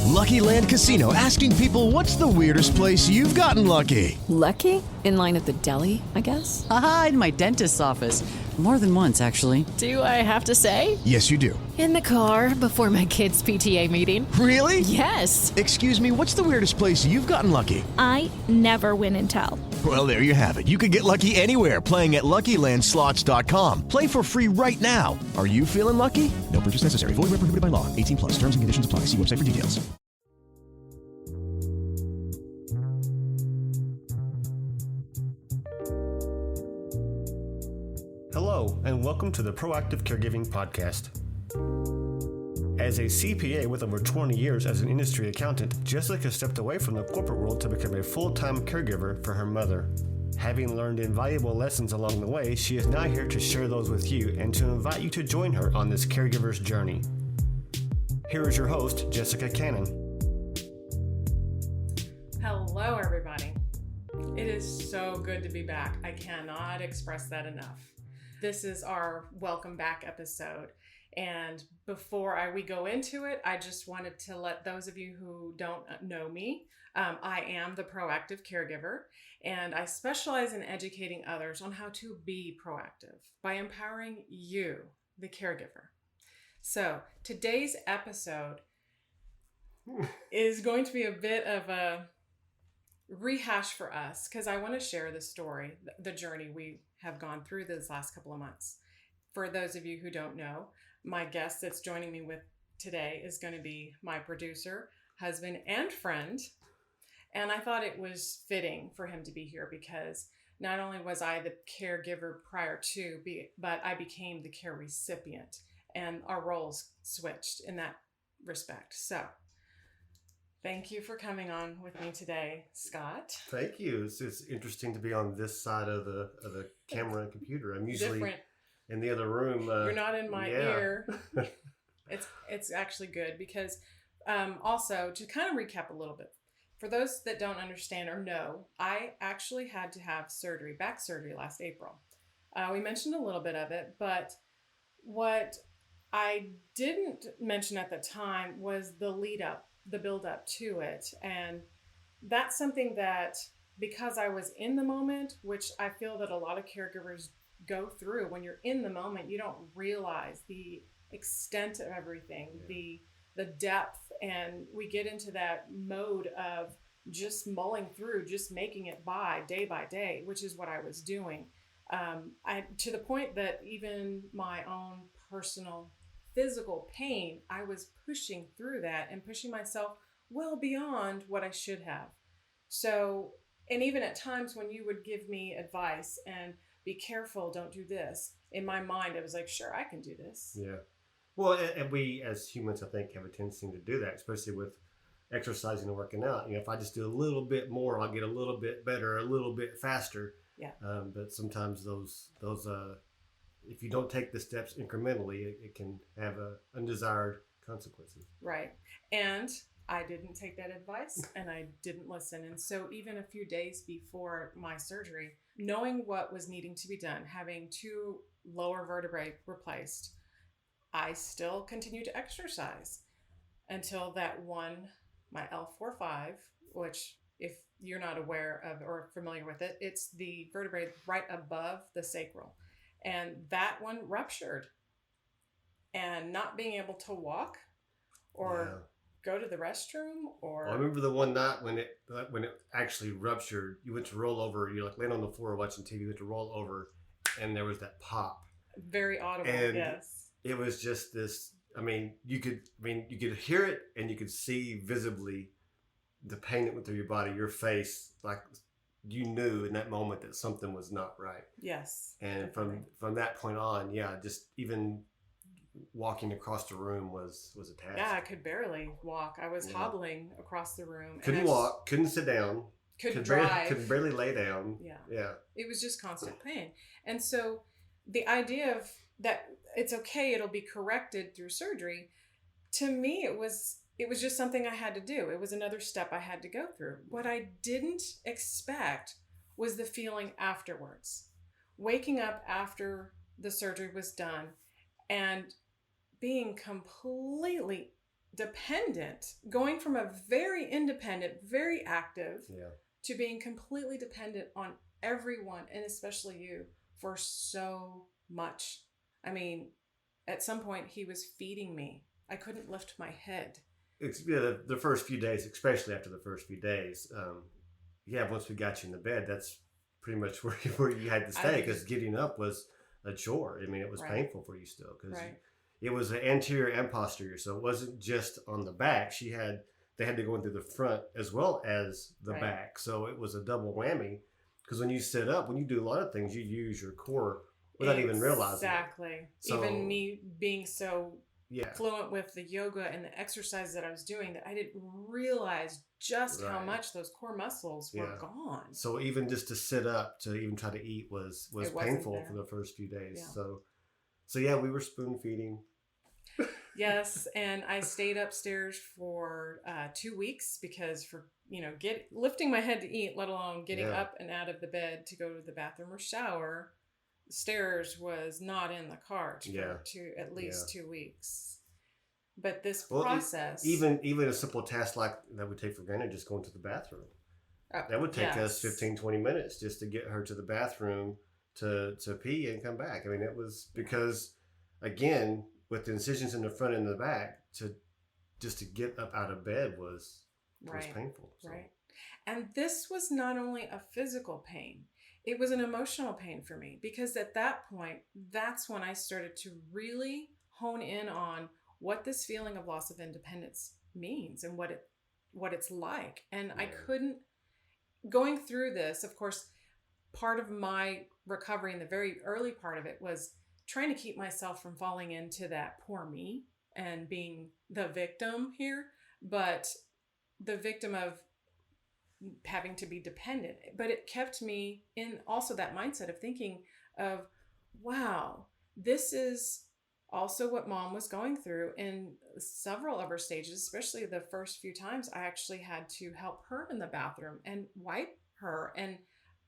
Lucky Land Casino, asking people, what's the weirdest place you've gotten lucky? Lucky? In line at the deli, I guess? Aha, in my dentist's office. More than once, actually. Do I have to say? Yes, you do. In the car before my kids' PTA meeting. Really? Yes. Excuse me, what's the weirdest place you've gotten lucky? I never win and tell. Well, there you have it. You can get lucky anywhere, playing at LuckyLandSlots.com. Play for free right now. Are you feeling lucky? No purchase necessary. Void where prohibited by law. 18 plus. Terms and conditions apply. See website for details. Hello, and welcome to the Proactive Caregiving Podcast. As a CPA with over 20 years as an industry accountant, Jessica stepped away from the corporate world to become a full-time caregiver for her mother. Having learned invaluable lessons along the way, she is now here to share those with you and to invite you to join her on this caregiver's journey. Here is your host, Jessica Cannon. Hello, everybody. It is so good to be back. I cannot express that enough. This is our welcome back episode. And before we go into it, I just wanted to let those of you who don't know me, I am the Proactive Caregiver, and I specialize in educating others on how to be proactive by empowering you, the caregiver. So today's episode is going to be a bit of a rehash for us because I want to share the story, the journey we have gone through this last couple of months. For those of you who don't know, my guest that's joining me with today is going to be my producer, husband, and friend. And I thought it was fitting for him to be here because not only was I the caregiver prior to, but I became the care recipient, and our roles switched in that respect. So thank you for coming on with me today, Scott. Thank you. It's interesting to be on this side of the camera and computer. I'm usually Different. in the other room. You're not in my ear. It's actually good because also to kind of recap a little bit, for those that don't understand or know, I actually had to have back surgery last April. We mentioned a little bit of it, but what I didn't mention at the time was the build up to it. And that's something that, because I was in the moment, which I feel that a lot of caregivers go through, when you're in the moment, you don't realize the extent of everything, the depth, and we get into that mode of just mulling through, just making it by day, which is what I was doing. To the point that even my own personal physical pain, I was pushing through that and pushing myself well beyond what I should have. So, and even at times when you would give me advice and be careful, don't do this, in my mind, I was like, sure, I can do this. Yeah. Well, and we as humans, I think, have a tendency to do that, especially with exercising and working out. If I just do a little bit more, I'll get a little bit better, a little bit faster. Yeah. But sometimes those if you don't take the steps incrementally, it can have undesired consequences. Right. And I didn't take that advice and I didn't listen. And so even a few days before my surgery, knowing what was needing to be done, having 2 lower vertebrae replaced, I still continued to exercise until that one, my L4-5, which if you're not aware of or familiar with it, it's the vertebrae right above the sacral. And that one ruptured, and not being able to walk or go to the restroom or... I remember the one night when it actually ruptured, you went to roll over, you're like laying on the floor watching TV, you went to roll over, and there was that pop. Very audible, and yes. It was just this, you could hear it and you could see visibly the pain that went through your body, your face, like you knew in that moment that something was not right. Yes. And from that point on, just even walking across the room was a task. Yeah, I could barely walk. I was hobbling across the room. Couldn't walk, couldn't sit down. Could drive. Could barely lay down. Yeah. It was just constant pain. And so the idea of that it's okay, it'll be corrected through surgery, to me it was just something I had to do. It was another step I had to go through. What I didn't expect was the feeling afterwards. Waking up after the surgery was done and being completely dependent, going from a very independent, very active, Yeah. to being completely dependent on everyone, and especially you, for so much. I mean, at some point he was feeding me. I couldn't lift my head. The first few days, especially after the first few days, once we got you in the bed, that's pretty much where you had to stay, because getting up was a chore. I mean, it was painful for you still, because it was an anterior and posterior, so it wasn't just on the back. They had to go in through the front as well as the back, so it was a double whammy. Because when you sit up, when you do a lot of things, you use your core without even realizing it. Exactly. So, even me being so fluent with the yoga and the exercise that I was doing, that I didn't realize just how much those core muscles were gone. So even just to sit up to even try to eat was painful for the first few days. Yeah. So we were spoon feeding. Yes, and I stayed upstairs for 2 weeks because lifting my head to eat, let alone getting up and out of the bed to go to the bathroom or shower, stairs was not in the cards for at least 2 weeks. But this process, even a simple task like that would take for granted, just going to the bathroom, that would take us 15-20 minutes just to get her to the bathroom to pee and come back. I mean, it was because, again, with the incisions in the front and the back, to get up out of bed was painful. So. Right. And this was not only a physical pain, it was an emotional pain for me, because at that point, that's when I started to really hone in on what this feeling of loss of independence means and what it's like. And I couldn't, going through this, of course, part of my recovery in the very early part of it was trying to keep myself from falling into that poor me and being the victim here, but the victim of having to be dependent. But it kept me in also that mindset of thinking of, wow, this is also what mom was going through in several of her stages, especially the first few times I actually had to help her in the bathroom and wipe her. And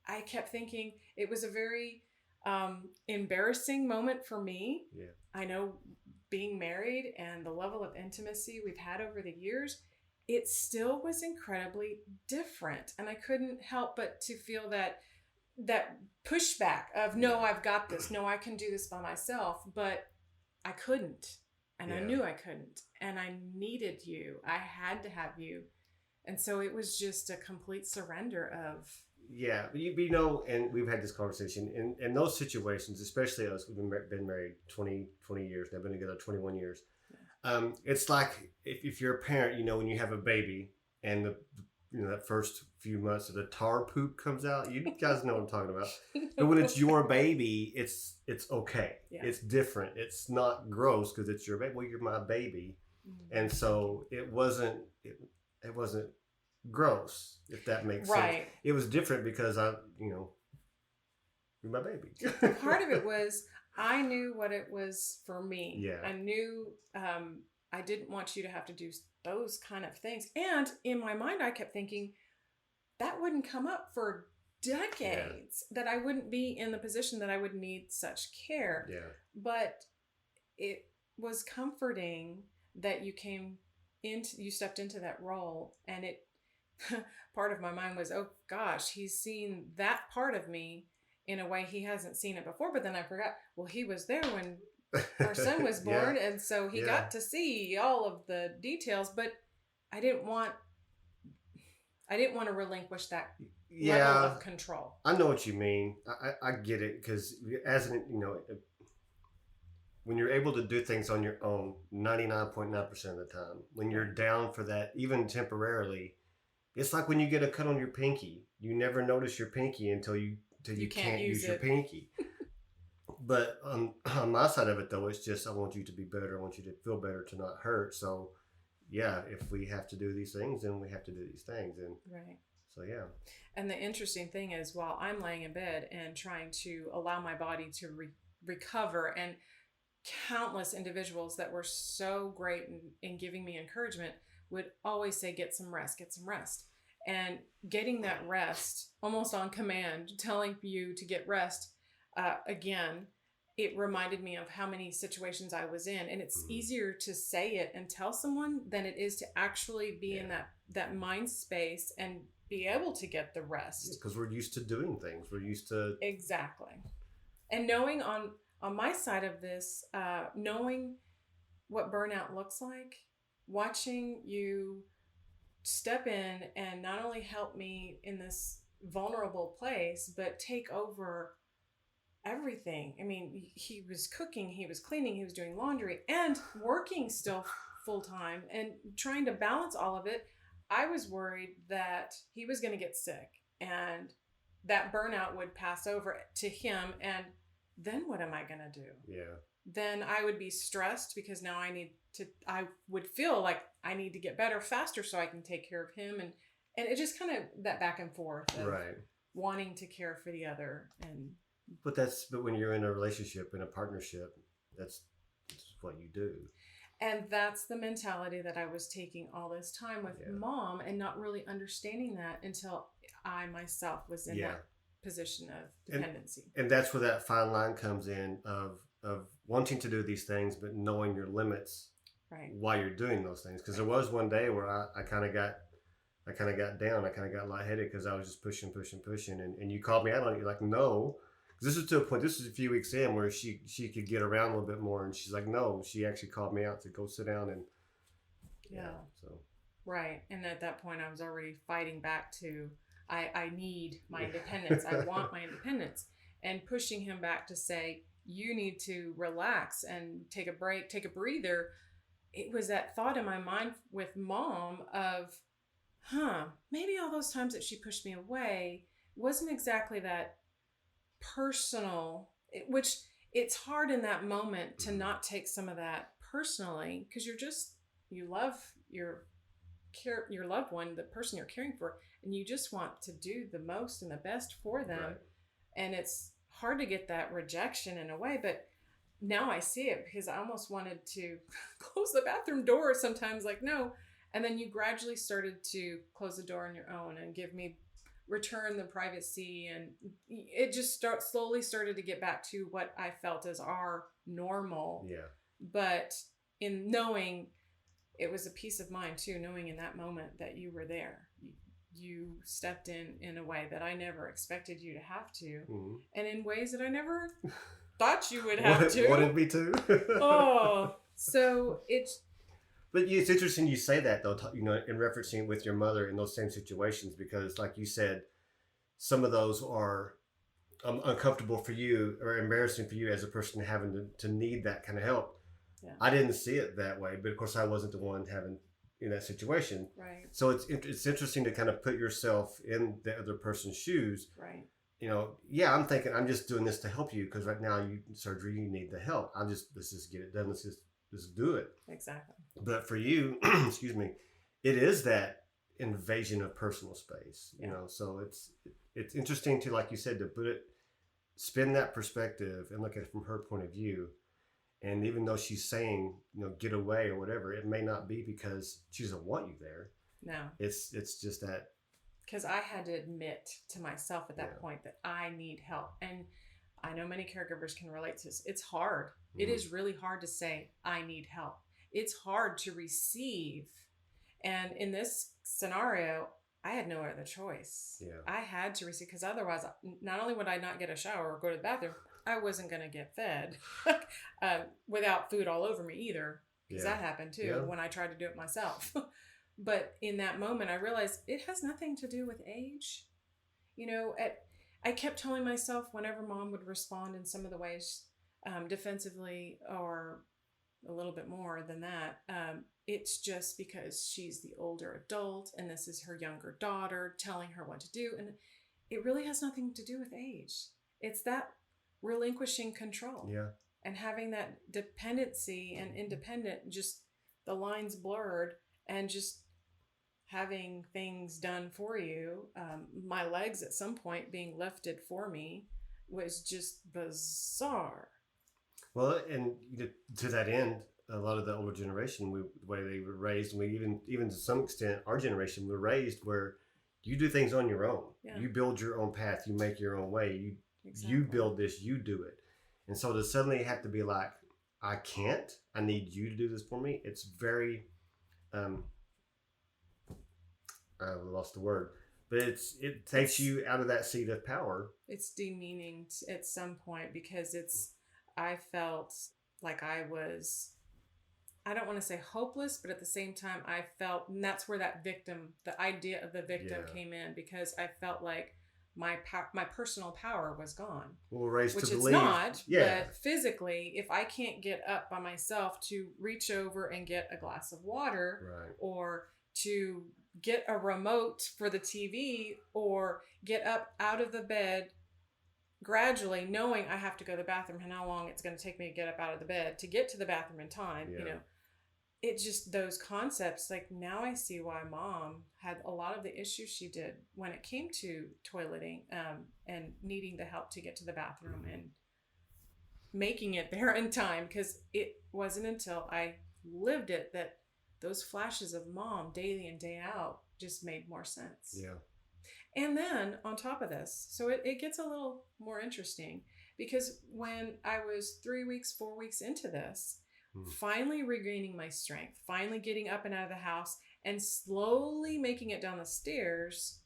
I kept thinking it was a very embarrassing moment for me. Yeah. I know, being married and the level of intimacy we've had over the years, it still was incredibly different. And I couldn't help but to feel that pushback of, no, I've got this. No, I can do this by myself. But I couldn't. And I knew I couldn't. And I needed you. I had to have you. And so it was just a complete surrender of... Yeah, and we've had this conversation in those situations, especially us. We've been married 20 years. They've been together 21 years. It's like if you're a parent, when you have a baby and that first few months of the tar poop comes out, you guys know what I'm talking about. But when it's your baby, it's okay. Yeah. It's different. It's not gross because it's your baby. Well, you're my baby, and so it wasn't gross, if that makes sense. It was different because you're my baby. Part of it was I knew what it was for me. Yeah. I knew I didn't want you to have to do those kind of things. And in my mind, I kept thinking that wouldn't come up for decades, that I wouldn't be in the position that I would need such care. Yeah. But it was comforting that you stepped into that role, and it part of my mind was, oh gosh, he's seen that part of me in a way he hasn't seen it before. But then I forgot, well, he was there when our son was born, and so he got to see all of the details, but I didn't want to relinquish that level of control. I know what you mean. I get it, because when you're able to do things on your own 99.9% of the time, when you're down for that, even temporarily, it's like when you get a cut on your pinky. You never notice your pinky until you can't use your pinky. But on my side of it, though, it's just, I want you to be better. I want you to feel better, to not hurt. So, if we have to do these things, then we have to do these things. And so, And the interesting thing is, while I'm laying in bed and trying to allow my body to recover, and countless individuals that were so great in giving me encouragement would always say, get some rest. And getting that rest almost on command, telling you to get rest, again, it reminded me of how many situations I was in. And it's easier to say it and tell someone than it is to actually be in that mind space and be able to get the rest. Because we're used to doing things. We're used to... Exactly. And knowing on my side of this, knowing what burnout looks like, watching you step in and not only help me in this vulnerable place, but take over everything. I mean, he was cooking, he was cleaning, he was doing laundry and working still full time and trying to balance all of it. I was worried that he was going to get sick and that burnout would pass over to him. And then what am I going to do? Yeah. Then I would be stressed because now I would feel like I need to get better faster so I can take care of him. And it just kind of that back and forth of wanting to care for the other. And But when you're in a relationship, in a partnership, that's what you do. And that's the mentality that I was taking all this time with Mom and not really understanding that until I myself was in that position of dependency. And that's where that fine line comes in of wanting to do these things, but knowing your limits while you're doing those things. Because there was one day where I kind of got down. I kind of got lightheaded because I was just pushing. And you called me out on it. You're like, no. This is to a point, this is a few weeks in where she could get around a little bit more. And she's like, no, she actually called me out to go sit down and so. Right. And at that point I was already fighting back to, I need my independence. I want my independence, and pushing him back to say, you need to relax and take a break, take a breather. It was that thought in my mind with Mom of, maybe all those times that she pushed me away wasn't exactly that personal, which it's hard in that moment to not take some of that personally, because you love your loved one, the person you're caring for, and you just want to do the most and the best for them. And it's hard to get that rejection in a way, but now I see it because I almost wanted to close the bathroom door sometimes, like, no. And then you gradually started to close the door on your own and return the privacy, and it just slowly started to get back to what I felt as our normal. But in knowing, it was a peace of mind too, knowing in that moment that you were there. You stepped in a way that I never expected you to have to, and in ways that I never thought you would have to. Wanted me to. So it's. But it's interesting you say that, though, in referencing with your mother in those same situations, because like you said, some of those are uncomfortable for you or embarrassing for you as a person having to need that kind of help. Yeah. I didn't see it that way, but of course I wasn't the one having in that situation. Right. So it's interesting to kind of put yourself in the other person's shoes. Right. I'm thinking I'm just doing this to help you because right now you need the help. let's just get it done. Let's just do it. Exactly. But for you, excuse me, it is that invasion of personal space, so it's interesting to, like you said, to spin that perspective and look at it from her point of view. And even though she's saying, get away or whatever, it may not be because she doesn't want you there. No. It's just that. Because I had to admit to myself at that point that I need help. And I know many caregivers can relate to this. It's hard. Mm-hmm. It is really hard to say, I need help. It's hard to receive. And in this scenario, I had no other choice. Yeah. I had to receive, because otherwise, not only would I not get a shower or go to the bathroom, I wasn't going to get fed without food all over me either, because that happened too when I tried to do it myself. But in that moment, I realized it has nothing to do with age. I kept telling myself whenever Mom would respond in some of the ways defensively or a little bit more than that, it's just because she's the older adult and this is her younger daughter telling her what to do. And it really has nothing to do with age. It's that relinquishing control and having that dependency and independent, just the lines blurred, and just having things done for you. My legs at some point being lifted for me was just bizarre. Well, and to that end, a lot of the older generation, the way they were raised, and we even to some extent, our generation were raised where you do things on your own. Yeah. You build your own path. You make your own way. You build this. You do it. And so to suddenly have to be like, I can't, I need you to do this for me. It's very, I lost the word, but it takes you out of that seat of power. It's demeaning at some point because I felt like I was, I don't want to say hopeless, but at the same time I felt, and that's where the idea of the victim came in, because I felt like my personal power was gone. Well, raised which to it's believe. not, Yeah. but physically, if I can't get up by myself to reach over and get a glass of water, Right. or to get a remote for the TV, or get up out of the bed gradually, knowing I have to go to the bathroom and how long it's going to take me to get up out of the bed to get to the bathroom in time, it's just those concepts. Like, now I see why Mom had a lot of the issues she did when it came to toileting, and needing the help to get to the bathroom and making it there in time, because it wasn't until I lived it that those flashes of Mom day in, day out just made more sense. Yeah. And then on top of this, so it gets a little more interesting, because when I was 4 weeks into this, finally regaining my strength, finally getting up and out of the house and slowly making it down the stairs,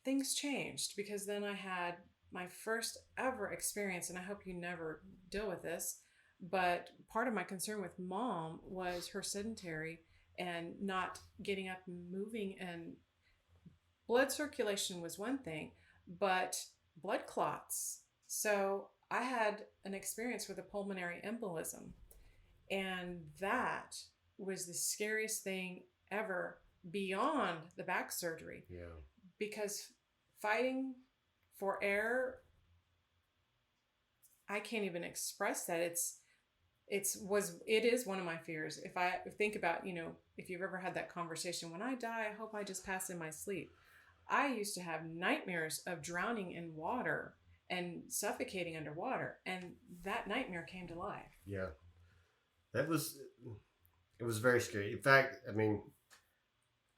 things changed, because then I had my first ever experience, and I hope you never deal with this, but part of my concern with Mom was her sedentary and not getting up and moving, and blood circulation was one thing, but blood clots. So I had an experience with a pulmonary embolism, and that was the scariest thing ever beyond the back surgery. Yeah. Because fighting for air, I can't even express that. It is one of my fears. If I think about, if you've ever had that conversation, when I die, I hope I just pass in my sleep. I used to have nightmares of drowning in water and suffocating underwater, and that nightmare came to life. Yeah. It was very scary. In fact,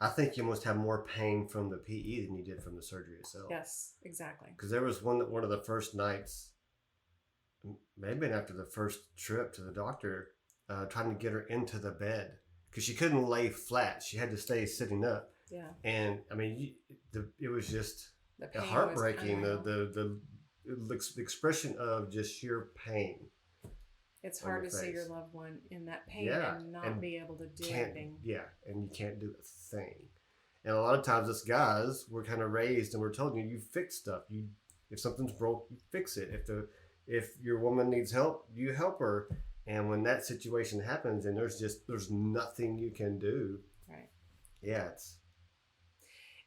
I think you must have more pain from the PE than you did from the surgery itself. Yes, exactly. Because there was one of the first nights, maybe after the first trip to the doctor, trying to get her into the bed, because she couldn't lay flat. She had to stay sitting up. Yeah. And it was just The pain heartbreaking. was The expression of just sheer pain. It's hard to see your loved one in that pain and not be able to do anything. Yeah, and you can't do a thing. And a lot of times us guys, we're kind of raised and we're told you fix stuff. If something's broke, you fix it. If your woman needs help, you help her. And when that situation happens and there's nothing you can do. Right. Yeah,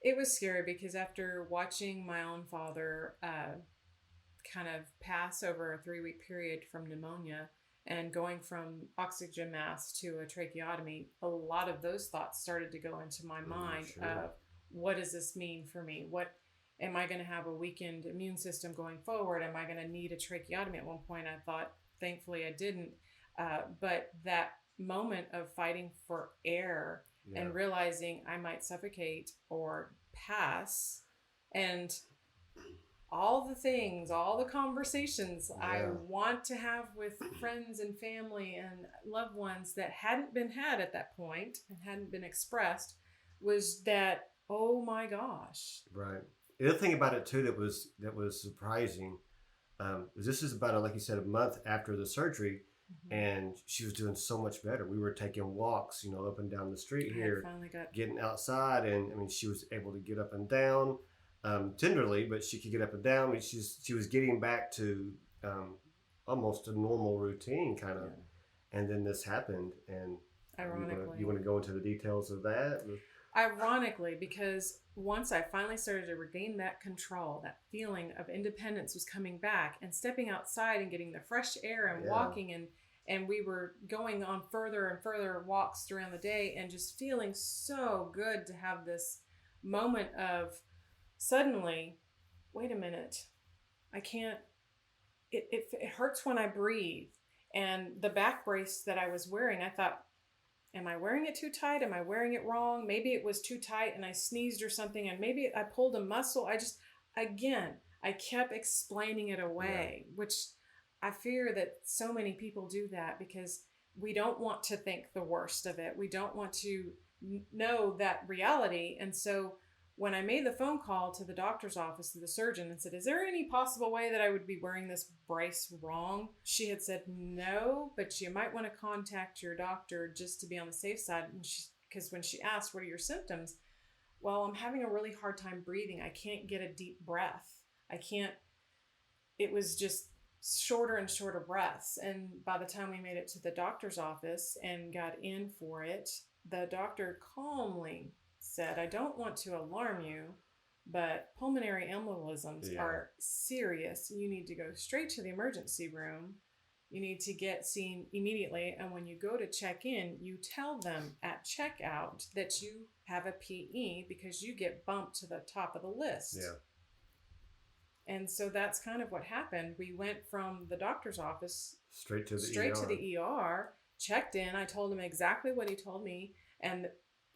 it was scary, because after watching my own father kind of pass over a 3-week period from pneumonia, and going from oxygen mask to a tracheotomy, a lot of those thoughts started to go into my mind of, what does this mean for me? What am I going to have a weakened immune system going forward? Am I going to need a tracheotomy? At one point I thought, thankfully I didn't. But that moment of fighting for air and realizing I might suffocate or pass, and all the things, all the conversations I want to have with friends and family and loved ones that hadn't been had at that point and hadn't been expressed, was that, oh my gosh. Right. The other thing about it too that was surprising was this is about, like you said, a month after the surgery, and she was doing so much better. We were taking walks, up and down the street here, getting outside, and she was able to get up and down. Tenderly, but she could get up and down. She was getting back to almost a normal routine, kind of. And then this happened, and ironically, you want to go into the details of that? Ironically, because once I finally started to regain that control, that feeling of independence was coming back, and stepping outside and getting the fresh air and walking, and we were going on further and further walks throughout the day, and just feeling so good to have this moment of, suddenly, wait a minute, I can't, it hurts when I breathe. And the back brace that I was wearing, I thought, am I wearing it too tight? Am I wearing it wrong? Maybe it was too tight and I sneezed or something, and maybe I pulled a muscle. I kept explaining it away, which I fear that so many people do that because we don't want to think the worst of it. We don't want to know that reality. And so when I made the phone call to the doctor's office, to the surgeon, and said, is there any possible way that I would be wearing this brace wrong? She had said, no, but you might want to contact your doctor just to be on the safe side. And because when she asked, what are your symptoms? Well, I'm having a really hard time breathing. I can't get a deep breath. It was just shorter and shorter breaths. And by the time we made it to the doctor's office and got in for it, the doctor calmly said, I don't want to alarm you, but pulmonary embolisms are serious. You need to go straight to the emergency room. You need to get seen immediately. And when you go to check in, you tell them at checkout that you have a PE because you get bumped to the top of the list. Yeah. And so that's kind of what happened. We went from the doctor's office straight to the ER, checked in. I told him exactly what he told me. And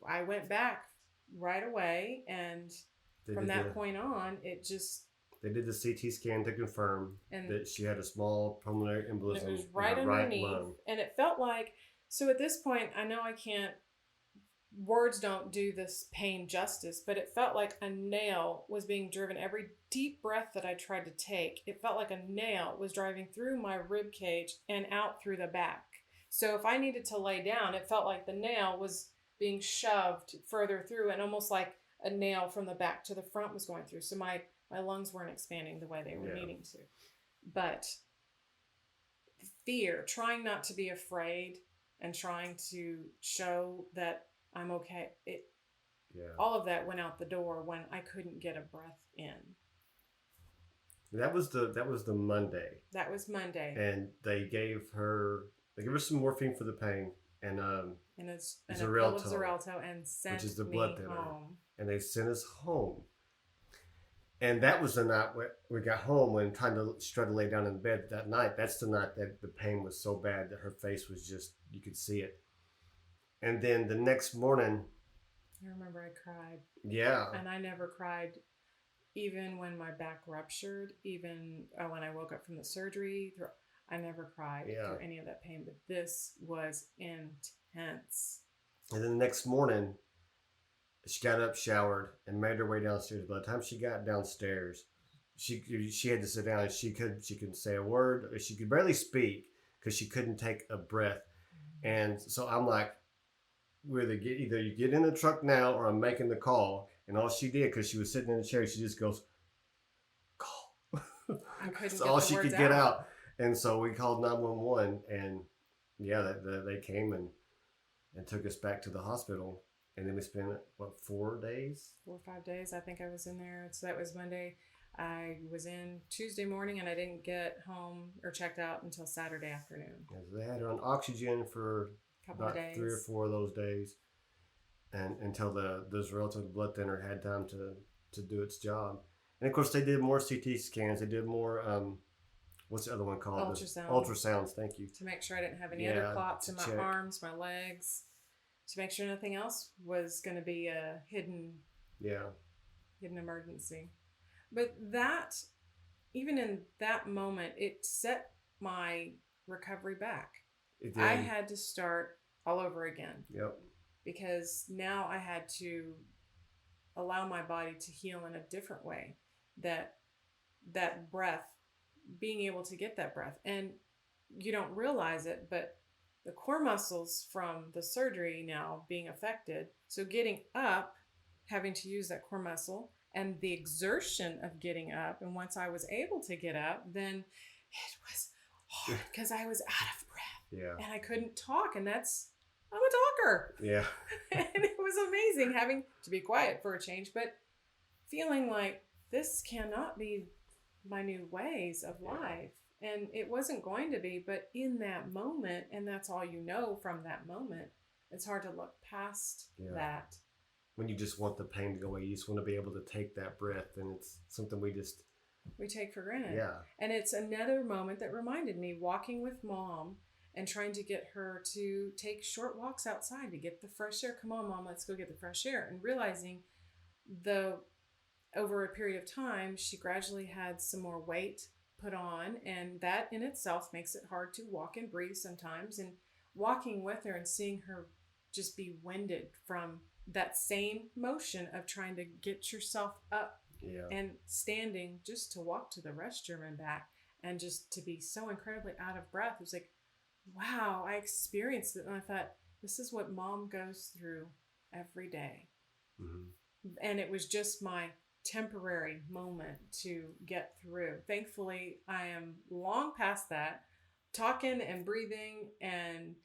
I went back right away. And from that point on, it just... They did the CT scan to confirm that she had a small pulmonary embolism. It was right underneath. Lung. And it felt like... So at this point, I know I can't... Words don't do this pain justice, but it felt like a nail was being driven. Every deep breath that I tried to take, it felt like a nail was driving through my rib cage and out through the back. So if I needed to lay down, it felt like the nail was being shoved further through, and almost like a nail from the back to the front was going through. So my lungs weren't expanding the way they were needing to. But fear, trying not to be afraid and trying to show that I'm okay. All of that went out the door when I couldn't get a breath in. That was the Monday. That was Monday. And they gave her some morphine for the pain and it's Xarelto, and sent which is the me blood thinner. home. And they sent us home. And that was the night we got home when she tried to lay down in bed that night. That's the night that the pain was so bad that her face was just, you could see it. And then the next morning... I remember I cried. Yeah. And I never cried even when my back ruptured, even when I woke up from the surgery. I never cried through any of that pain, but this was intense. And then the next morning, she got up, showered, and made her way downstairs. By the time she got downstairs, she had to sit down, and she couldn't say a word. She could barely speak because she couldn't take a breath. And so I'm like, either you get in the truck now or I'm making the call. And all she did, because she was sitting in the chair, she just goes, call. That's all she could get out. And so we called 911, and they came and took us back to the hospital. And then we spent, 4 days? 4 or 5 days, I think I was in there. So that was Monday. I was in Tuesday morning, and I didn't get home or checked out until Saturday afternoon. Yeah, so they had her on oxygen for about 3 or 4 of those days, and until the Xarelto blood thinner had time to do its job. And of course, they did more CT scans. They did more, what's the other one called? Ultrasounds, thank you. To make sure I didn't have any other clots in my arms, my legs, to make sure nothing else was going to be a hidden emergency. But even in that moment, it set my recovery back. I had to start all over again. Yep. Because now I had to allow my body to heal in a different way. That breath, being able to get that breath. And you don't realize it, but the core muscles from the surgery now being affected. So getting up, having to use that core muscle, and the exertion of getting up. And once I was able to get up, then it was hard because I was out of breath. Yeah. And I couldn't talk. And I'm a talker. Yeah. And it was amazing having to be quiet for a change, but feeling like this cannot be my new ways of life. And it wasn't going to be, but in that moment, and that's all you know from that moment, it's hard to look past that. When you just want the pain to go away, you just want to be able to take that breath, and it's something we take for granted. Yeah. And it's another moment that reminded me walking with Mom and trying to get her to take short walks outside to get the fresh air. Come on, Mom, let's go get the fresh air. And realizing over a period of time, she gradually had some more weight put on, and that in itself makes it hard to walk and breathe sometimes. And walking with her and seeing her just be winded from that same motion of trying to get yourself up and standing just to walk to the restroom and back, and just to be so incredibly out of breath. It was like, wow, I experienced it. And I thought, this is what mom goes through every day. And it was just my temporary moment to get through. Thankfully, I am long past that, talking and breathing and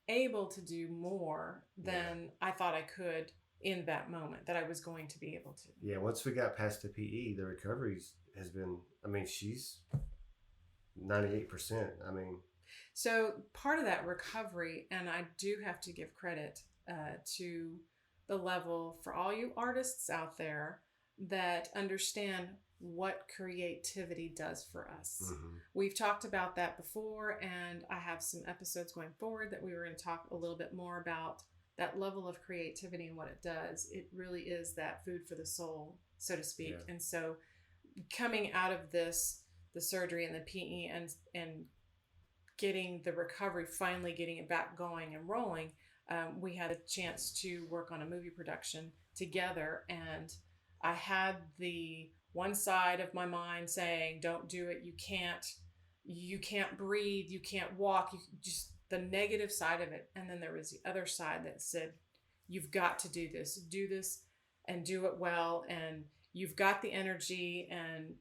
able to do more than I thought I could in that moment, that I was going to be able to. Yeah, once we got past the PE, the recovery has been, I mean, she's 98%. I mean, so part of that recovery, and I do have to give credit to the level for all you artists out there that understand what creativity does for us. We've talked about that before, and I have some episodes going forward that we were going to talk a little bit more about that level of creativity and what it does. It really is that food for the soul, so to speak. Yeah. And so coming out of this, the surgery and the PE, and getting the recovery, finally getting it back going and rolling, we had a chance to work on a movie production together, and I had the one side of my mind saying, don't do it, you can't breathe, you can't walk, you just, the negative side of it. And then there was the other side that said, you've got to do this and do it well, and you've got the energy, and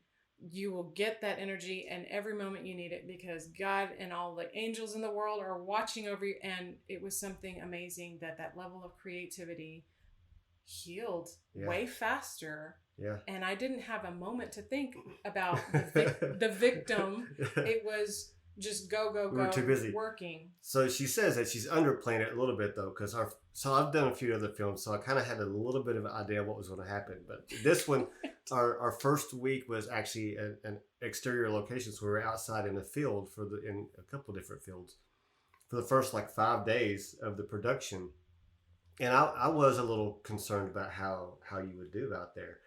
you will get that energy and every moment you need it, because God and all the angels in the world are watching over you. And it was something amazing that level of creativity healed way faster. Yeah. And I didn't have a moment to think about the victim. It was just go, we were too busy working. So she says that she's underplaying it a little bit, though, because so I've done a few other films, so I kind of had a little bit of an idea of what was going to happen. But this one, our first week was actually an exterior location, so we were outside in a field in a couple of different fields for the first 5 days of the production. And I was a little concerned about how you would do out there.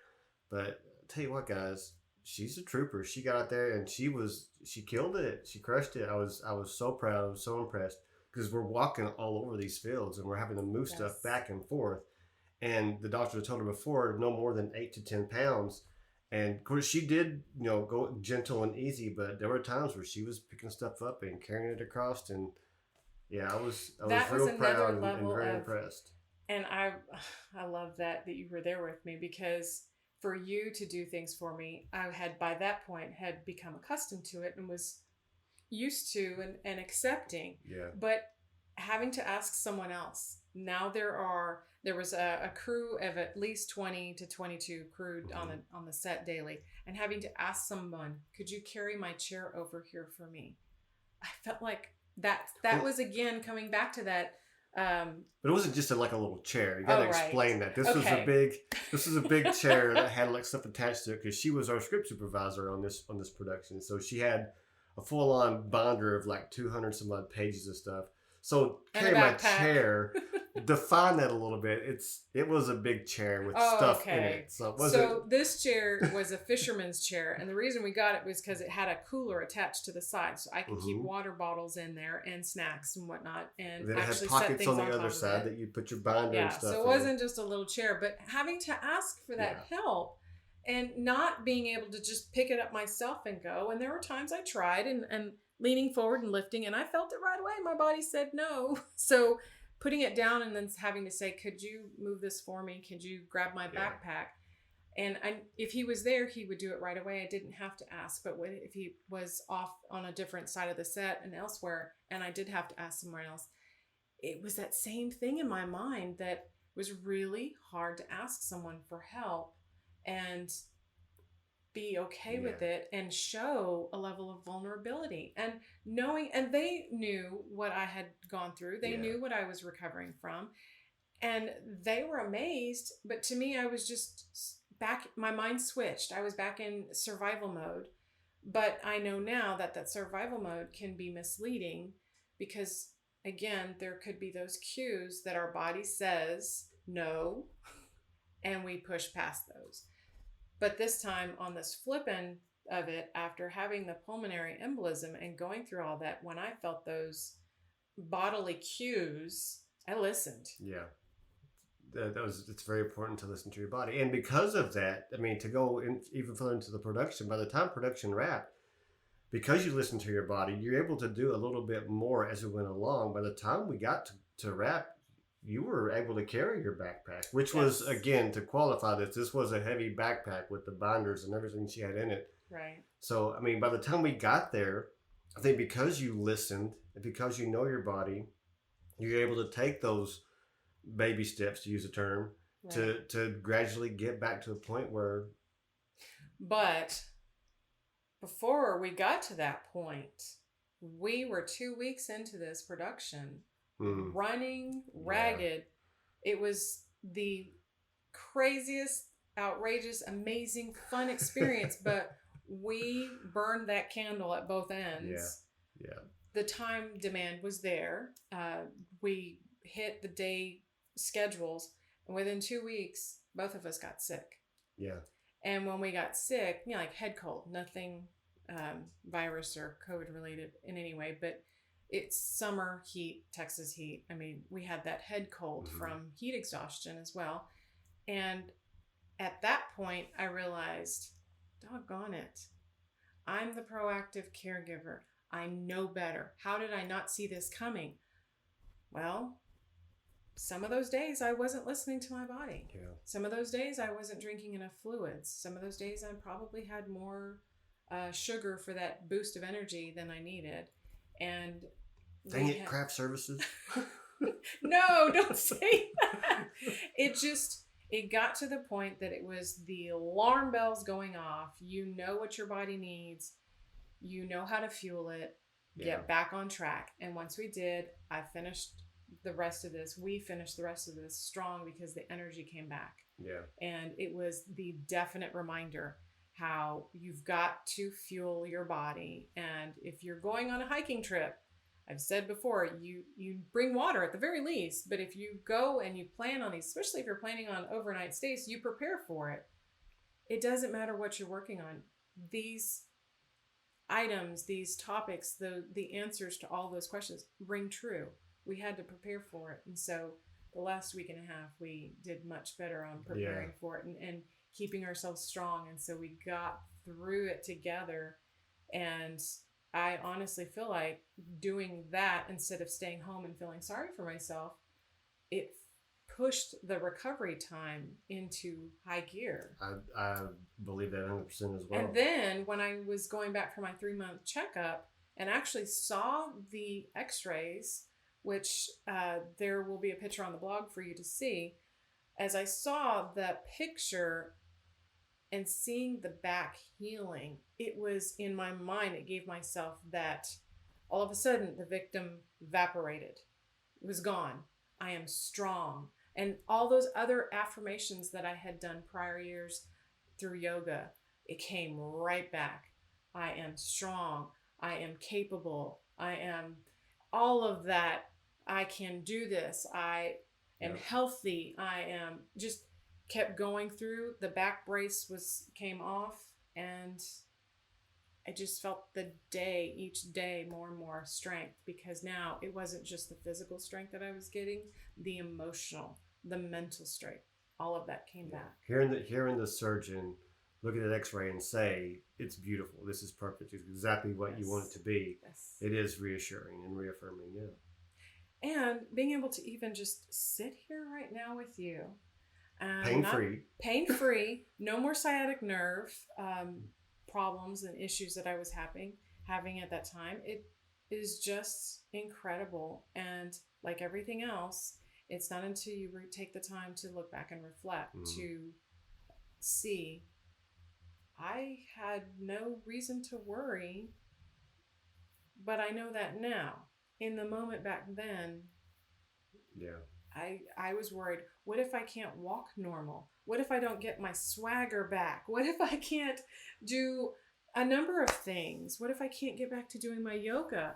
But I'll tell you what, guys, she's a trooper. She got out there and she killed it. She crushed it. I was so proud. I was so impressed, because we're walking all over these fields and we're having to move stuff back and forth. And the doctor told her before, no more than 8 to 10 pounds. And of course she did, go gentle and easy, but there were times where she was picking stuff up and carrying it across. And I was real proud and very impressed. And I love that you were there with me, because for you to do things for me, I had by that point had become accustomed to it and was used to and accepting. Yeah. But having to ask someone else, now there was a crew of at least 20 to 22 crewed on the set daily, and having to ask someone, could you carry my chair over here for me? I felt like that was again coming back to that. But it wasn't just a little chair. You got to explain that. This was a big chair that had stuff attached to it, because she was our script supervisor on this production. So she had a full on binder of 200 some odd pages of stuff. So carry my chair, define that a little bit. It was a big chair with stuff in it. So this chair was a fisherman's chair, and the reason we got it was because it had a cooler attached to the side, so I could keep water bottles in there and snacks and whatnot. And then it had pockets on the other side that you put your binder and stuff. So it wasn't just a little chair, but having to ask for that help and not being able to just pick it up myself and go. And there were times I tried and leaning forward and lifting, and I felt it right away. My body said no. So putting it down and then having to say, could you move this for me? Could you grab my backpack? And if he was there, he would do it right away. I didn't have to ask. But if he was off on a different side of the set and elsewhere, and I did have to ask somewhere else, it was that same thing in my mind that was really hard to ask someone for help and be okay with it and show a level of vulnerability and knowing, and they knew what I had gone through. They knew what I was recovering from, and they were amazed. But to me, I was just back, my mind switched. I was back in survival mode. But I know now that survival mode can be misleading, because again, there could be those cues that our body says no, and we push past those. But this time on this flippin', of it after having the pulmonary embolism and going through all that. When I felt those bodily cues, I listened. Yeah. It's very important to listen to your body. And because of that, I mean, to go even further into the production, by the time production wrapped, because you listen to your body, you're able to do a little bit more as we went along. By the time we got to wrap, you were able to carry your backpack, which was, again, to qualify this was a heavy backpack with the binders and everything she had in it. Right. So, I mean, by the time we got there, I think because you listened and because you know your body, you're able to take those baby steps, to use a term, to gradually get back to a point where. But before we got to that point, we were 2 weeks into this production, running ragged. Yeah. It was the craziest, outrageous, amazing, fun experience, but we burned that candle at both ends. Yeah. The time demand was there. We hit the day schedules, and within 2 weeks, both of us got sick. Yeah. And when we got sick, like head cold, nothing virus or COVID related in any way, but it's summer heat, Texas heat. I mean, we had that head cold from heat exhaustion as well. And at that point, I realized, doggone it, I'm the proactive caregiver. I know better. How did I not see this coming? Well, some of those days I wasn't listening to my body. Yeah. Some of those days I wasn't drinking enough fluids. Some of those days I probably had more sugar for that boost of energy than I needed. And dang it, craft services. No, don't say that. It got to the point that it was the alarm bells going off. You know what your body needs. You know how to fuel it. Get back on track. And once we did, I finished the rest of this. We finished the rest of this strong because the energy came back. Yeah. And it was the definite reminder how you've got to fuel your body. And if you're going on a hiking trip, I've said before, you bring water at the very least, but if you go and you plan on these, especially if you're planning on overnight stays, you prepare for it. It doesn't matter what you're working on. These items, these topics, the answers to all those questions ring true. We had to prepare for it. And so the last week and a half, we did much better on preparing for it and keeping ourselves strong. And so we got through it together. And I honestly feel like doing that instead of staying home and feeling sorry for myself, it pushed the recovery time into high gear. I believe that 100% as well. And then when I was going back for my 3-month checkup and actually saw the x-rays, which there will be a picture on the blog for you to see, as I saw the picture and seeing the back healing, it was in my mind, it gave myself that all of a sudden the victim evaporated. It was gone. I am strong. And all those other affirmations that I had done prior years through yoga, it came right back. I am strong. I am capable. I am all of that. I can do this. I am healthy. I am just kept going through. The back brace came off, and I just felt each day more and more strength, because now it wasn't just the physical strength that I was getting, the emotional, the mental strength, all of that came back. Hearing the surgeon look at an x-ray and say, it's beautiful, this is perfect, it's exactly what you want it to be. Yes. It is reassuring and reaffirming, And being able to even just sit here right now with you. Pain-free, no more sciatic nerve problems and issues that I was having at that time. It is just incredible. And like everything else, it's not until you take the time to look back and reflect to see, I had no reason to worry, but I know that now. In the moment back then, I was worried, what if I can't walk normal? What if I don't get my swagger back? What if I can't do a number of things? What if I can't get back to doing my yoga?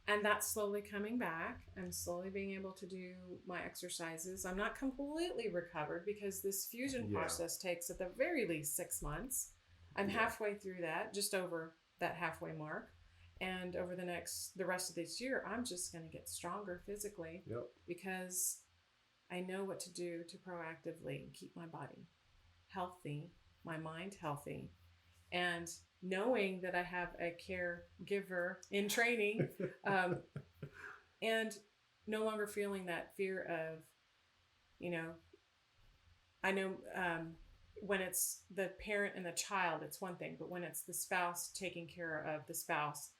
And that's slowly coming back. I'm slowly being able to do my exercises. I'm not completely recovered because this fusion process takes at the very least 6 months. I'm halfway through that, just over that halfway mark. And over the rest of this year, I'm just going to get stronger physically because I know what to do to proactively keep my body healthy, my mind healthy, and knowing that I have a caregiver in training, and no longer feeling that fear of, I know when it's the parent and the child, it's one thing, but when it's the spouse taking care of the spouse,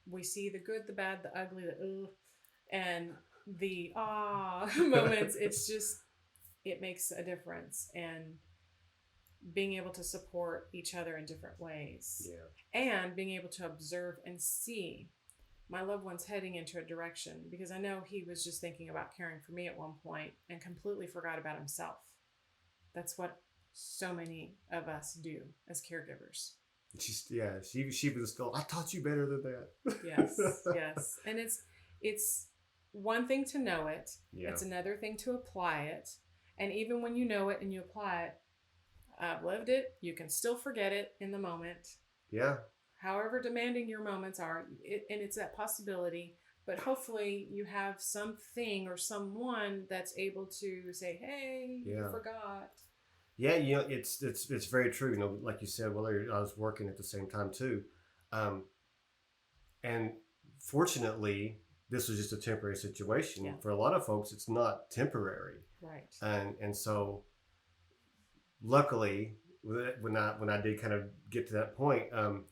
we see the good, the bad, the ugly, the ugh, and the moments. It makes a difference. And being able to support each other in different ways, and being able to observe and see my loved ones heading into a direction, because I know he was just thinking about caring for me at one point and completely forgot about himself. That's what so many of us do as caregivers. She was going, I taught you better than that. Yes. And it's one thing to know it. It's another thing to apply it. And even when you know it and you apply it, I've lived it. You can still forget it in the moment. Yeah. However demanding your moments are, and it's that possibility. But hopefully you have something or someone that's able to say, "Hey, you forgot." Yeah, it's very true. Like you said, well, I was working at the same time too, and fortunately, this was just a temporary situation. Yeah. For a lot of folks, it's not temporary, right? And so. Luckily, when I did kind of get to that point,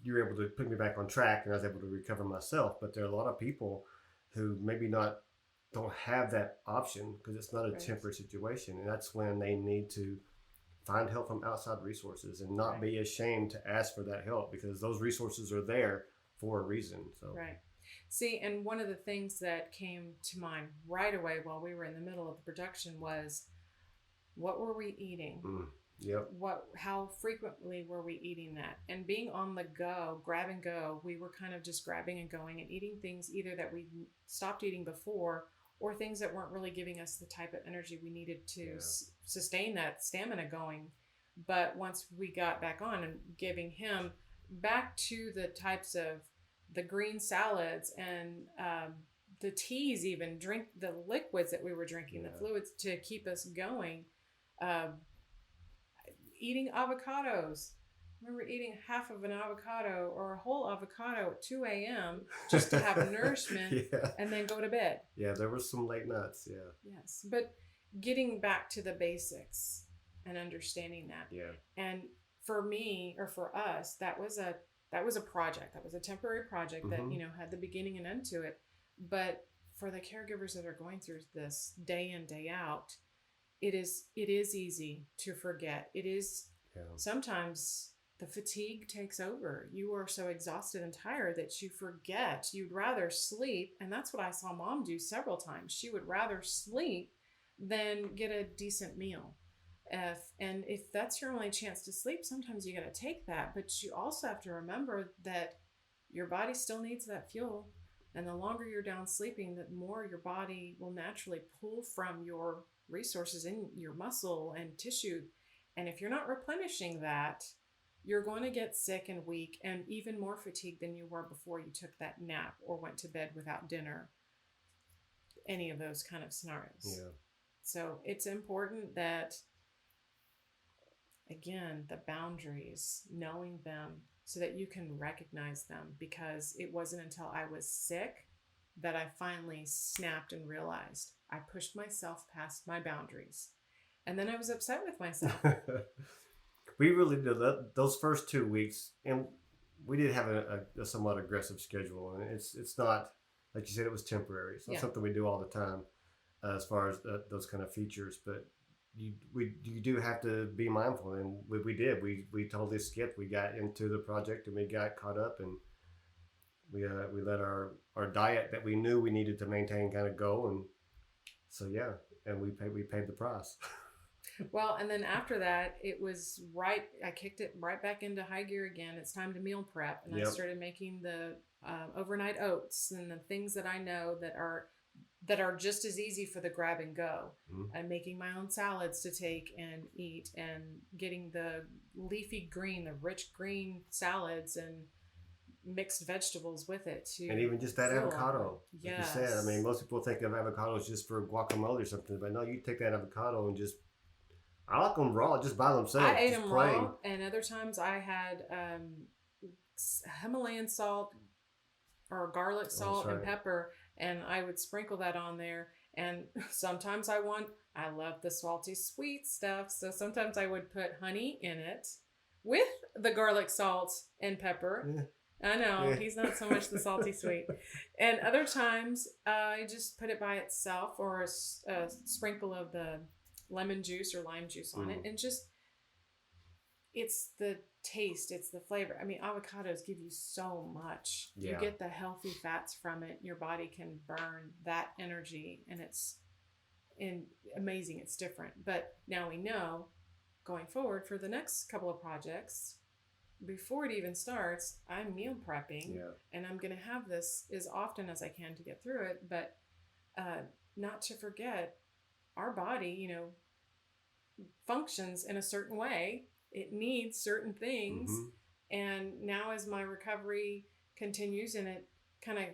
you were able to put me back on track, and I was able to recover myself. But there are a lot of people who maybe don't have that option because it's not a temporary situation, and that's when they need to find help from outside resources and not be ashamed to ask for that help, because those resources are there for a reason. So see, and one of the things that came to mind right away while we were in the middle of the production was, what were we eating? Yep. How frequently were we eating that? And being on the go, grab and go, we were kind of just grabbing and going and eating things either that we stopped eating before, or things that weren't really giving us the type of energy we needed to sustain that stamina going. But once we got back on and giving him back to the types of the green salads and the teas, even drink the liquids that we were drinking, the fluids to keep us going. Eating avocados. I remember eating half of an avocado or a whole avocado at 2 a.m. just to have nourishment and then go to bed. Yeah, there were some late nights, Yes, but getting back to the basics and understanding that. Yeah. And for me, or for us, that was a project. That was a temporary project that, had the beginning and end to it. But for the caregivers that are going through this day in, day out, it is easy to forget. It is sometimes the fatigue takes over. You are so exhausted and tired that you forget. You'd rather sleep. And that's what I saw Mom do several times. She would rather sleep than get a decent meal. If that's your only chance to sleep, sometimes you got to take that. But you also have to remember that your body still needs that fuel. And the longer you're down sleeping, the more your body will naturally pull from your resources in your muscle and tissue. And if you're not replenishing that, you're going to get sick and weak and even more fatigued than you were before you took that nap or went to bed without dinner. Any of those kind of scenarios. Yeah. So it's important that, again, the boundaries, knowing them so that you can recognize them, because it wasn't until I was sick that I finally snapped and realized I pushed myself past my boundaries. And then I was upset with myself. We really did that those first 2 weeks, and we did have a somewhat aggressive schedule. And it's not, like you said, it was temporary. It's not something we do all the time as far as those kind of features. But you do have to be mindful, and we did. We totally skipped. We got into the project and we got caught up, and we let our diet that we knew we needed to maintain kind of go, and so and we paid the price. Well, and then after that, it was I kicked it right back into high gear again. It's time to meal prep, and I started making the overnight oats and the things that I know that are that are just as easy for the grab and go. I'm making my own salads to take and eat, and getting the leafy green, the rich green salads and mixed vegetables with it too. And even just that avocado. Like Yes. you said, I mean, most people think of avocados just for guacamole or something, but no, you take that avocado and just, I like them raw, just by themselves. I ate just them plain. raw, and other times I had Himalayan salt or garlic salt and right. pepper, and I would sprinkle that on there. And sometimes I love the salty sweet stuff, so sometimes I would put honey in it with the garlic salt and pepper. Yeah. I know, Yeah. he's not so much the salty sweet. And other times I just put it by itself, or a sprinkle of the lemon juice or lime juice on it, and just, it's the taste, it's the flavor. I mean, avocados give you so much. Yeah. You get the healthy fats from it. Your body can burn that energy, and it's amazing. It's different. But now we know, going forward for the next couple of projects, before it even starts, I'm meal prepping, and I'm going to have this as often as I can to get through it. But not to forget, our body, functions in a certain way. It needs certain things. And now as my recovery continues, and it kind of,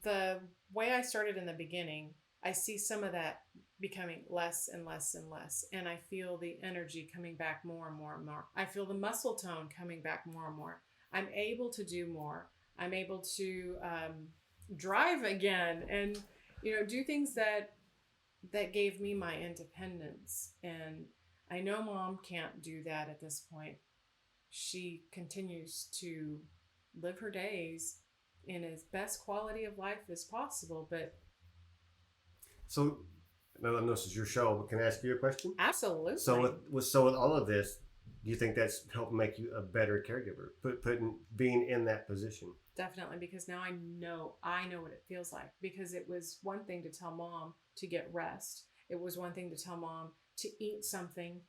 the way I started in the beginning, I see some of that becoming less and less and less. And I feel the energy coming back more and more and more. I feel the muscle tone coming back more and more. I'm able to do more. I'm able to drive again, and, do things that gave me my independence. And I know Mom can't do that at this point. She continues to live her days in as best quality of life as possible. But So, I know this is your show, but can I ask you a question? absolutely. So with all of this, do you think that's helped make you a better caregiver? Being in that position. Definitely, because now I know what it feels like. Because it was one thing to tell Mom to get rest. It was one thing to tell Mom to eat something,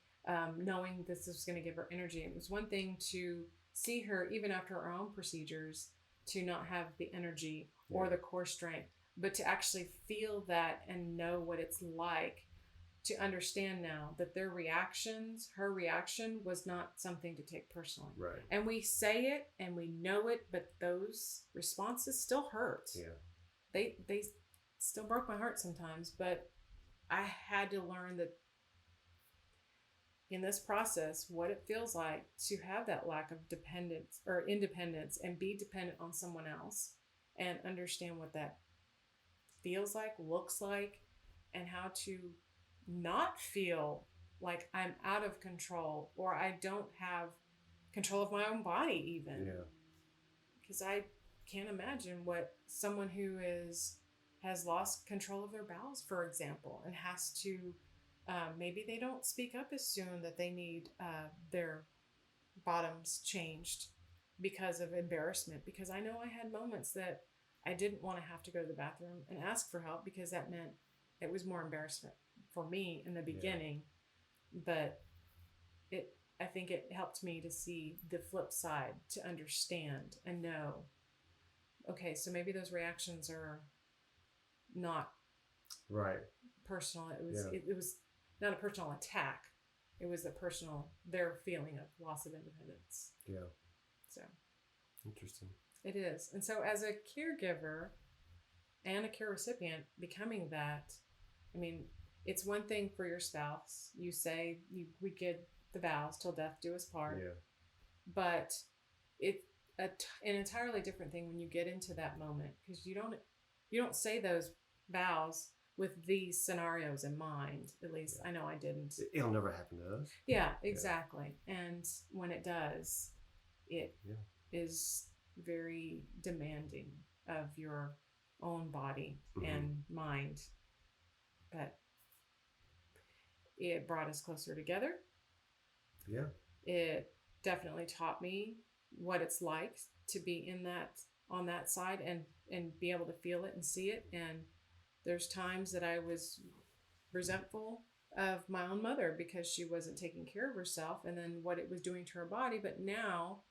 knowing this was going to give her energy. It was one thing to see her, even after her own procedures, to not have the energy or the core strength, but to actually feel that and know what it's like, to understand now that her reaction was not something to take personally. Right. And we say it and we know it, but those responses still hurt. Yeah. They still broke my heart sometimes, but I had to learn that in this process, what it feels like to have that lack of dependence or independence and be dependent on someone else, and understand what that feels like, looks like, and how to not feel like I'm out of control, or I don't have control of my own body even. Yeah. Because I can't imagine what someone who has lost control of their bowels, for example, and has to, maybe they don't speak up as soon that they need their bottoms changed because of embarrassment. Because I know I had moments that I didn't want to have to go to the bathroom and ask for help, because that meant it was more embarrassment for me in the beginning. But I think it helped me to see the flip side, to understand and know, okay, so maybe those reactions are not Right. personal. It was not a personal attack. It was their feeling of loss of independence. Yeah. So Interesting. it is. And so as a caregiver and a care recipient, becoming that, I mean, it's one thing for your spouse. You say we get the vows till death do us part. Yeah. But it's an entirely different thing when you get into that moment, because you don't say those vows with these scenarios in mind. At least I know I didn't. It'll never happen to us. Yeah, exactly. And when it does, it is very demanding of your own body and mind. But it brought us closer together. Yeah. It definitely taught me what it's like to be on that side and be able to feel it and see it. And there's times that I was resentful of my own mother because she wasn't taking care of herself, and then what it was doing to her body. But now,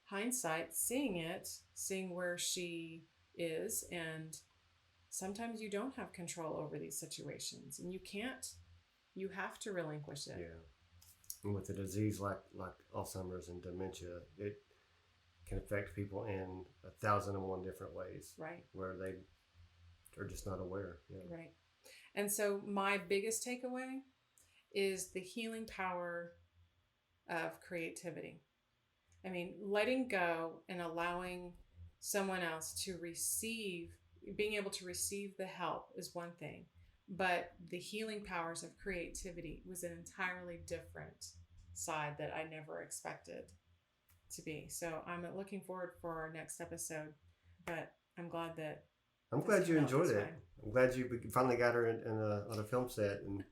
hindsight, seeing where she is, and sometimes you don't have control over these situations, and you have to relinquish it. Yeah. And with a disease like Alzheimer's and dementia, it can affect people in 1,001 different ways. Right. Where they are just not aware. Yeah. Right. And so my biggest takeaway is the healing power of creativity. I mean, letting go and allowing someone else to being able to receive the help is one thing, but the healing powers of creativity was an entirely different side that I never expected to be. So I'm looking forward for our next episode, but I'm glad you enjoyed it. I'm glad you finally got her on a film set, and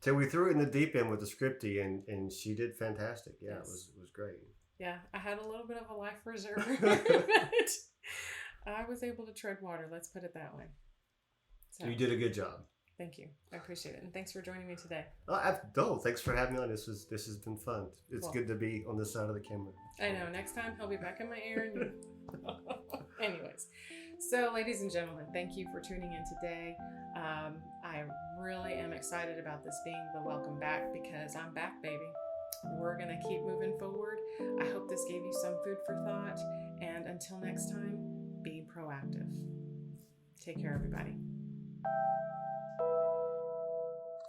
so we threw it in the deep end with the scripty, and she did fantastic. Yeah, yes. It was great. Yeah, I had a little bit of a life reserve, but I was able to tread water. Let's put it that way. So, you did a good job. Thank you. I appreciate it, and thanks for joining me today. Thanks for having me on. This has been fun. It's good to be on this side of the camera. I know. Next time he'll be back in my ear. Anyways. So, ladies and gentlemen, thank you for tuning in today. I really am excited about this being the welcome back, because I'm back, baby. We're going to keep moving forward. I hope this gave you some food for thought. And until next time, be proactive. Take care, everybody.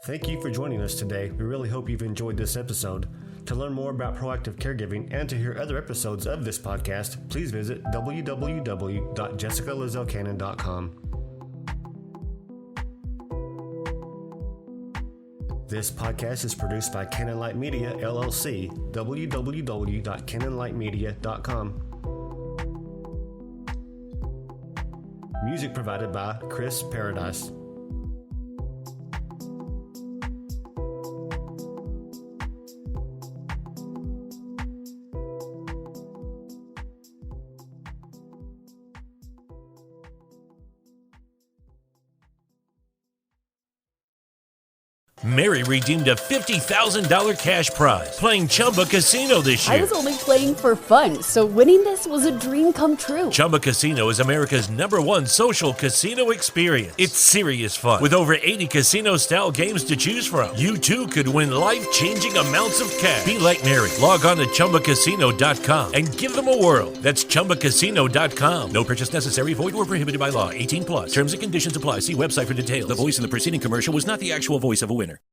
Thank you for joining us today. We really hope you've enjoyed this episode. To learn more about proactive caregiving and to hear other episodes of this podcast, please visit www.jessicalazelcannon.com. This podcast is produced by Cannon Light Media, LLC, www.cannonlightmedia.com. Music provided by Chris Paradise. Mary redeemed a $50,000 cash prize playing Chumba Casino this year. I was only playing for fun, so winning this was a dream come true. Chumba Casino is America's #1 social casino experience. It's serious fun. With over 80 casino-style games to choose from, you too could win life-changing amounts of cash. Be like Mary. Log on to ChumbaCasino.com and give them a whirl. That's ChumbaCasino.com. No purchase necessary. Void where prohibited by law. 18+. Terms and conditions apply. See website for details. The voice in the preceding commercial was not the actual voice of a winner.